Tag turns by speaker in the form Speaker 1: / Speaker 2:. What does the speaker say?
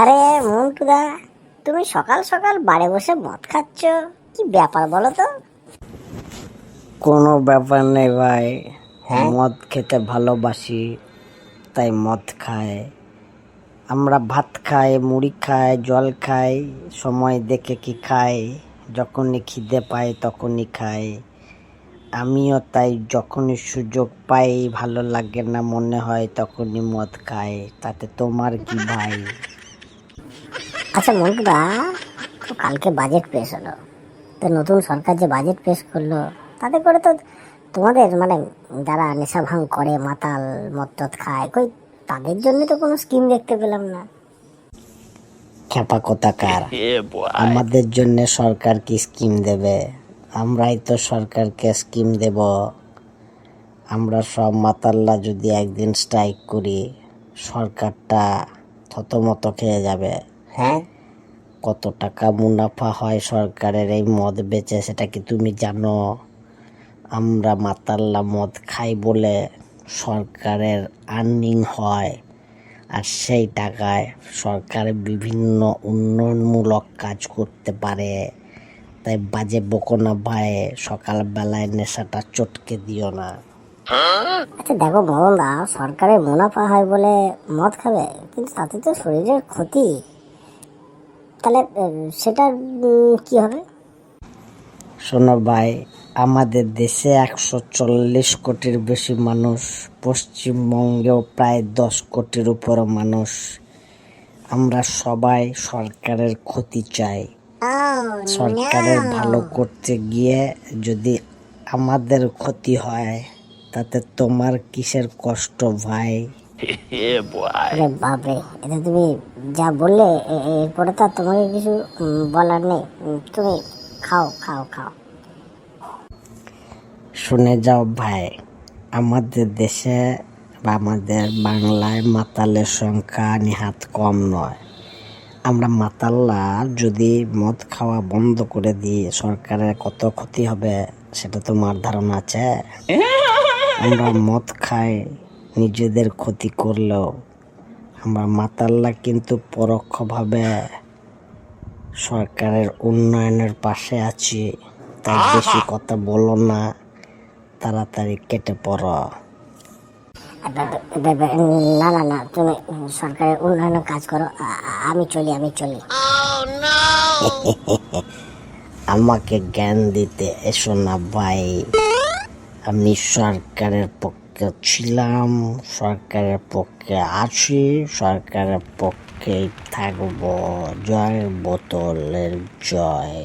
Speaker 1: আরে মন্টুদা, তুমি সকাল সকাল বাড়ি বসে মদ খাচ্ছ, কি ব্যাপার বলো তো?
Speaker 2: কোনো ব্যাপার নেই ভাই, মদ খেতে ভালোবাসি তাই মদ খায়। আমরা ভাত খাই, মুড়ি খাই, জল খাই, সময় দেখে কি খাই, যখনই খিদে পাই তখনই খাই। আমিও তাই যখনই সুযোগ পাই, ভালো লাগে না মনে হয় তখনই মদ খাই। তাতে তোমার কি ভাই?
Speaker 1: আচ্ছা মন্টুদা, তো কালকে বাজেট পেশ হলো, তো নতুন সরকার যে বাজেট পেশ করলো, তাতে করে তো তোমাদের মানে যারা নেশা ভাঙ করে, মাতাল মদ টদ খায়, কই তাদের জন্য তো কোনো স্কিম দেখতে পেলাম না।
Speaker 2: খ্যাপা কোথাকার! আমাদের জন্য সরকার কি স্কিম দেবে? আমরাই তো সরকারকে স্কিম দেব। আমরা সব মাতাল্লা যদি একদিন স্ট্রাইক করি, সরকারটা থতমত খেয়ে যাবে। কত টাকা মুনাফা হয় সরকারের এই মদ বেচে, সেটা কি তুমি জানো? আমরা মাতাল্লা মদ খাই বলে সরকারের আর্নিং হয়, আর সেই টাকায় সরকার বিভিন্ন উন্নয়নমূলক কাজ করতে পারে। তাই বাজে বকো না ভাই, সকালবেলায় নেশাটা চটকে দিও না।
Speaker 1: আচ্ছা দেখো মোহনদা, সরকারের মুনাফা হয় বলে মদ খাবে, কিন্তু তাতে তো শরীরের ক্ষতি। তাহলে সেটা কি হবে?
Speaker 2: শোনো ভাই, আমাদের দেশে 140 কোটির বেশি মানুষ, পশ্চিমবঙ্গেও প্রায় 10 কোটির উপরও মানুষ। আমরা সবাই সরকারের ক্ষতি চাই। সরকারের ভালো করতে গিয়ে যদি আমাদের ক্ষতি হয়, তাতে তোমার কিসের কষ্ট ভাই?
Speaker 1: আরে বাপরে, এটা তুমি যা বললে, এরপরে তো আর তোমাকে কিছু বলার নেই। তুমি খাও খাও খাও।
Speaker 2: শুনে যাও ভাই, আমাদের দেশে বা আমাদের বাংলায় মাতালের সংখ্যা নেহাত কম নয়। আমরা মাতাল্লা যদি মদ খাওয়া বন্ধ করে দিই, সরকারের কত ক্ষতি হবে সেটা তোমার ধারণা আছে? আমরা মদ খাই নিজেদের ক্ষতি করলেও, আমরা মাতাল্লা কিন্তু পরোক্ষভাবে সরকারের উন্নয়নের পাশে আছি। তাই বেশি কথা বলো না, তাড়াতাড়ি কেটে পড়ো।
Speaker 1: না না না, তুমি সরকারের উন্নয়নের কাজ করো, আমি চলি আমি চলি।
Speaker 2: আমাকে জ্ঞান দিতে এসো না ভাই, আমি সরকারের পক্ষে ছিলাম, সরকারের পক্ষে আছি, সরকারের পক্ষেই থাকবো। জয় বোতলের জয়।